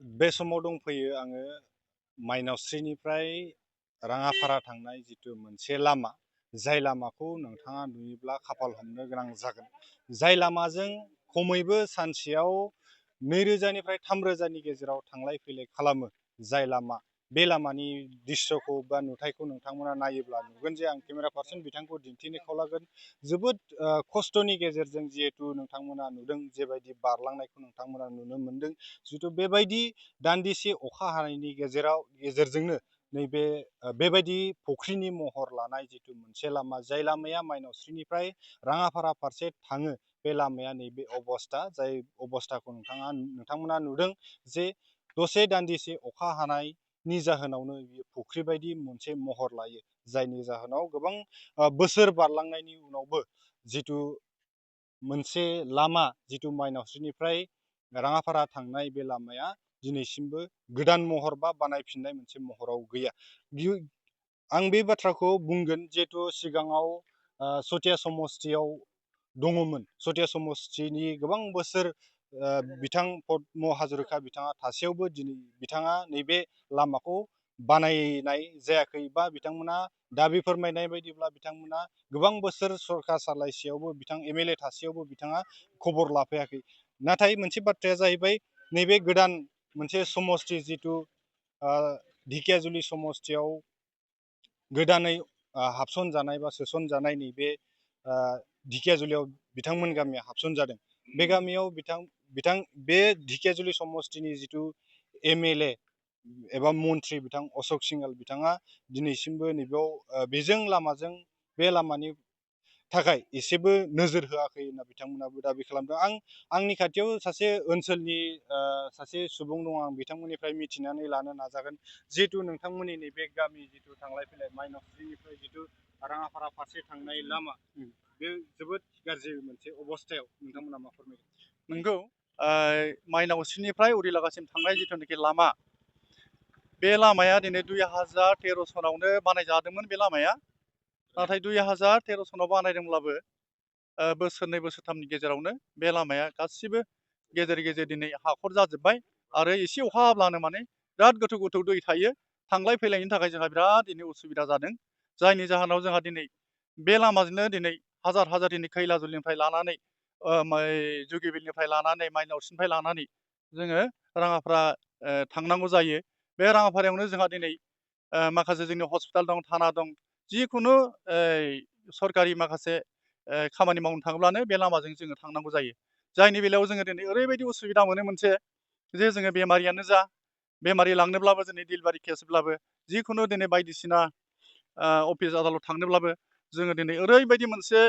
बे समाव दंफैयो आङो माइनावस्रिनिफ्राय राङाफारा थांनाय जिथु मोनसे लामा, जाय लामाखौ नोंथाङा नुयोब्ला खाफाल हमनो गोनां जागोन। जाय लामाजों खमैबो सानसेयाव 2000निफ्राय 3000नि गेजेराव थांलाय फैलाय खालामो। जाय लामा, बे लामानि दृश्यखौ बा नुथायखौ नोंथांमोना नायोब्ला नुगोन जे आं केमेरा पार्सन बिथांखौ दिन्थिनो खावलागोन। जोबोद खस्थ'नि गेजेरजों जिहेथु नोंथांमोना नुदों, जेबायदि बारलांनायखौ नोंथांमोना नुनो मोनदों। जिथु बेबायदि दान्दिसे अखा हानायनि गेजेरजोंनो नैबे बेबायदि फुख्रिनि महर लानाय जिथु मोनसे लामा, जाय लामाया माइनावस्रिनिफ्राय राङाफारा फारसे थाङो, बे लामाया नैबे अबस्था, जाय अबस्थाखौ नोंथांमोना नुदों जे दसे दान्दिसे अखा हानायनि जाहोनावनो बियो फुख्रि बायदि मोनसे महर लायो। जायनि जाहोनाव गोबां बोसोर बारलांनायनि उनावबो जिथु मोनसे लामा, जिथु माइनावस्रिनिफ्राय राङाफारा थांनाय बे लामाया दिनैसिमबो गोदान महर बा बानायफिननाय मोनसे महराव गैया। आं बे बाथ्राखौ बुंगोन जिहेथु सिगाङाव चटिया समस्तियाव दङमोन। चटिया समस्तिनि गोबां बोसोर बिथां पद्म हाजरिका बिथाङा थासेयावबो दिनै बिथाङा नैबे लामाखौ बानायनाय जायाखै, बा बिथांमोना दाबि फोरमायनाय बायदिब्ला बिथांमोना गोबां बोसोर सरकार सालायसेयावबो बिथां MLA थासेयावबो बिथाङा खबर लाफैयाखै। नाथाय मोनसे बाथ्राया जाहैबाय, नैबे गोदान मोनसे समस्ति जिथु ढेकियाजुलि समस्तियाव गोदानै हाबसनजानाय बा सोसनजानाय नैबे ढेकियाजुलियाव बिथांमोन गामिया हाबसनजादों। बे गामियाव बे ढेकियाजुलि समस्तिनि जिथु MLA एबा मन्त्रि बिथां अशक सिंहाल बिथाङा दिनैसिमबो नैबेयाव बेजों लामाजों बे लामानि थाखाय एसेबो नोजोर होआखै होनना बिथांमोनाबो दाबि खालामदों। आंनि खाथियाव सासे ओनसोलनि सासे सुबुं दं, आं बिथांमोननिफ्राय मिथिनानै लानो नाजागोन। जिहेतु नोंथांमोननि नैबे गामि जिथु थांलाय फैलाय माइनावस्रिनिफ्राय जिथु राङाफारा फारसे थांनाय लामा, बे जोबोद गाज्रि मोनसे अबस्थायाव, नोंथांमोना मा फोरमायगोन? नंगौ, माइनावस्रिनिफ्राय उरिलागासिम थांनाय जिथुनाखि लामा, बे लामाया दिनै 2013 सनावनो बानायजादोंमोन बे लामाया। नाथाय 2013 सनाव बानायदोंब्लाबो बोसोरनै बोसोरथामनि गेजेरावनो बे लामाया गासिबो गेजेर गेजेर दिनै हाखर जाजोब्बाय। आरो एसे अखा हाब्लानो माने बिराद गोथौ गोथौ दै थायो। थांलाय फैलायनि थाखाय जोंहा बिराद दिनै उसुबिदा जादों। जायनि जाहोनाव जोंहा दिनै बे लामाजोंनो दिनै हाजार हाजार दिनै खैलाजुलिनिफ्राय लानानै जुगिबिलनिफ्राय लानानै माइनावस्रिनिफ्राय लानानै जोङो राङाफारा थांनांगौ जायो। बे राङाफारायावनो जोंहा दिनै माखासे जोंनि हस्पिटाल दं, थाना दं। जिखुनु सरकारि माखासे खामानि मावनो थाङोब्लानो बे लामाजों जोङो थांनांगौ जायो। जायनि बेलायाव जोङो दिनै ओरैबायदि उसुबिदा मोनो मोनसे, जे जोङो बेमारियानो जा, बेमारि लांनोब्लाबो दिनै डिलिभारि केसब्लाबो, जिखुनु दिनै बायदिसिना अफिस आदालत थांनोब्लाबो जोङो दिनै ओरैबायदि मोनसे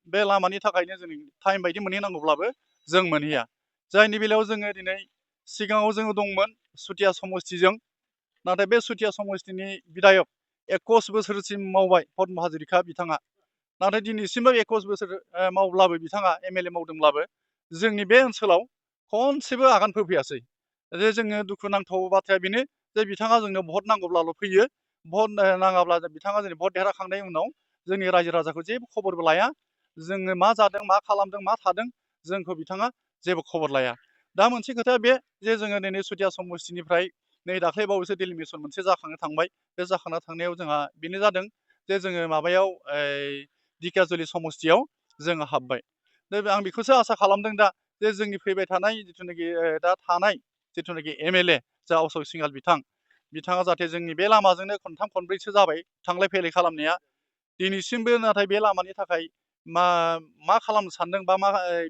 बे लामानि थाखायनो जों टाइम बायदि मोनहैनांगौब्लाबो जों मोनहैया। जायनि बेलायाव जोङो दिनै सिगाङाव जोङो दंमोन चटिया समस्तिजों। नाथाय बे चटिया समस्तिनि बिधायक 21 बोसोरसिम मावबाय पद्म हाजरिका बिथाङा। नाथाय दिनैसिमबो 21 बोसोर मावब्लाबो बिथाङा MLA मावदोंब्लाबो जोंनि बे ओनसोलाव खनसेबो आगान फोफैयासै। जे जोङो दुखुनांथाव बाथ्राया बेनो जे बिथाङा जोंनो भट नांगौब्लाल' फैयो। भट नाङाब्ला बिथाङा जोंनि भट देरहाखांनायनि उनाव जोंनि रायजो राजाखौ जेबो खबरबो लाया। जोङो मा जादों, मा खालामदों, मा थादों, जोंखौ बिथाङा जेबो खबर लाया। दा मोनसे खोथाया बे जे जोङो दिनै चटिया समस्तिनिफ्राय नै दाख्लै बावैसो डेलिमिसन मोनसे जाखांनो थांबाय। बे जाखांना थांनायाव जोंहा बेनो जादों जे जोङो माबायाव ढेकियाजुलि समस्तियाव जोङो हाबबाय। आं बेखौसो आसा खालामदों दा, जे जोंनि फैबाय थानाय जिथुनाखि दा थानाय जिथुनाखि MLA जा अशक सिंहाल बिथाङा जाहाथे जोंनि बे लामाजोंनो खनथाम खनब्रैसो जाबाय थांलाय फैलाय खालामनाया। दिनैसिमबो नाथाय बे लामानि थाखाय मा खालामनो सानदों, बा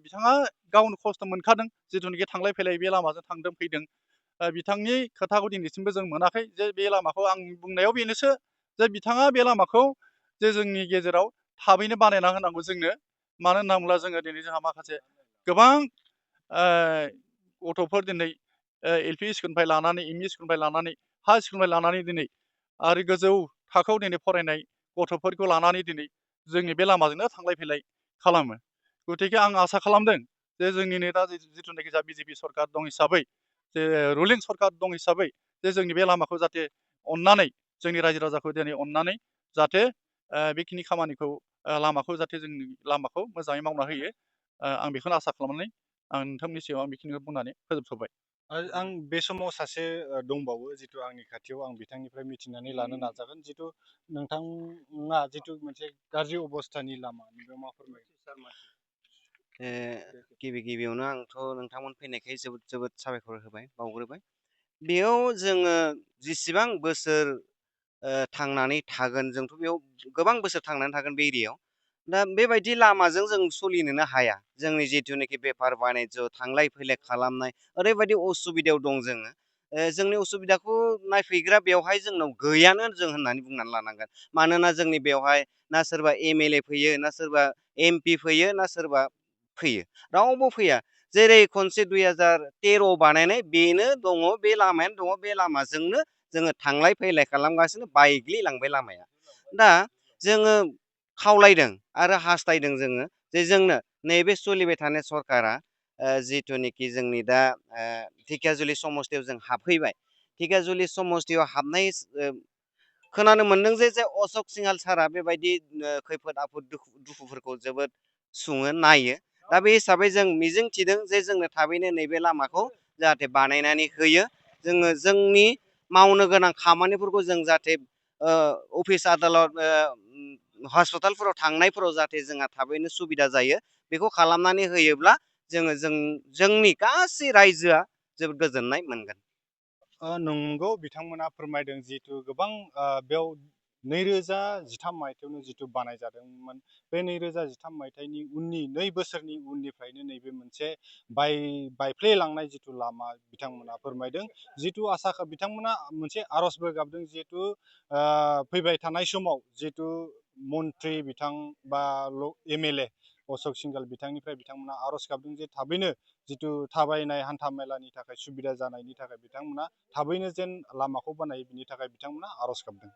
बिथाङा गावनो खस्थ' मोनखादों जिथुनाखि थांलाय फैलाय बे लामाजों थांदों फैदों। बिथांनि खोथाखौ दिनैसिमबो जों मोनाखै। जे बे लामाखौ आं बुंनायाव बेनोसो जे बिथाङा बे लामाखौ जे जोंनि गेजेराव थाबैनो बानायना होनांगौ जोंनो। मानो होनना बुङोब्ला जोङो दिनै जोंहा माखासे गोबां गथ'फोर दिनै LP स्कुलनिफ्राय लानानै ME स्कुलनिफ्राय लानानै हाइ स्कुलनिफ्राय लानानै दिनै आरो गोजौ थाखोआव दिनै फरायनाय गथ'फोरखौ लानानै दिनै जोंनि बे लामाजोंनो थांलाय फैलाय खालामो। गतिके आं आसा खालामदों जे जोंनिनो दा जिथुनाखि जा BJP सरकार दं हिसाबै, जे रुलिं सरकार दं हिसाबै, जे जोंनि बे लामाखौ जाहाथे अननानै जोंनि रायजो राजाखौ दिनै अननानै जाहाथे बेखिनि खामानिखौ लामाखौ जाहाथे जोंनि लामाखौ मोजाङै मावना होयो। आं बेखौनो आसा खालामनानै आं नोंथांनि सिगाङाव आं बेखिनिखौ बुंनानै फोजोबथ'बाय। आं बे समाव सासे दंबावो जिथु आंनि खाथियाव आं बिथांनिफ्राय मिथिनानै लानो नाजागोन जिथु नोंथाङा जिथु मोनसे गाज्रि अबस्थानि लामा नोंथाङा मा फोरमायगोन? ओ गिबि गिबियावनो आंथ' नोंथांमोन फैनायखाय जोबोद जोबोद साबायखर होबाय बावग्रोबाय। बेयाव जोङो जेसेबां बोसोर थांनानै थागोन जोंथ' बेयाव गोबां बोसोर थांनानै थागोन बे एरियायाव। दा बेबायदि लामाजों जों सोलिनोनो हाया। जोंनि जिथुनाखि बेफार बानिज्य थांलाय फैलाय खालामनाय ओरैबायदि असुबिदायाव दं जोङो। जोंनि असुबिदाखौ नायफैग्रा बेवहाय जोंनाव गैयानो जों होननानै बुंनानै लानांगोन। मानोना जोंनि बेवहाय ना सोरबा एम.एल.ए. फैयो ना सोरबा एम.पि. फैयो ना सोरबा फैयो रावबो फैया। जेरै खनसे 2013 बानायनाय बेनो दङ बे लामायानो दङ बे लामाजोंनो जोङो थांलाय फैलाय खालामगासिनो बायग्लिलांबाय लामाया। दा जोङो खावलायदों आरो हास्थायदों जोङो जे जोंनो नैबे सोलिबाय थानाय सरकारा जिथुनिखि जोंनि दा ढेकियाजुलि समस्तियाव जों हाबफैबाय। ढेकियाजुलि समस्तियाव हाबनाय खोनानो मोनदों जे अशक सिंहाल सारा बेबायदि खैफोद आफोद दुखुफोरखौ जोबोद सुङो नायो। दा बे हिसाबै जों मिजिं थिदों जे जोंनो थाबैनो नैबे लामाखौ जाहाथे बानायनानै होयो। जोङो जोंनि मावनो गोनां खामानिफोरखौ जों जाहाथे अफिस आदाলত हस्पिटालफोराव थांनायफोराव जाहाथे जोंहा थाबैनो सुबिदा जायो बेखौ खालामनानै होयोब्ला जोंनि गासै रायजोआ जोबोद गोजोननाय मोनगोन। नंगौ बिथांमोना फोरमायदों जिहेतु गोबां बेयाव 2013 मायथाइयावनो जिथु बानायजादोंमोन बे 2013 मायथाइनि उननि 2 बोसोरनि उननिफ्रायनो नैबे मोनसे बायफ्लेलांनाय जिथु लामा बिथांमोना फोरमायदों जिथु बिथांमोना मोनसे आर'जबो गाबदों जिहेतु फैबाय थानाय समाव जिहेतु मन्त्रि बिथां बा एम.एल.ए. अशक सिंघाल बिथांनिफ्राय बिथांमोना आर'ज गाबदों जे थाबैनो जिथु थाबायनाय हान्था मेलानि थाखाय सुबिदा जानायनि थाखाय बिथांमोना थाबैनो जेन लामाखौ बानायो बिनि थाखाय बिथांमोना आर'ज गाबदों।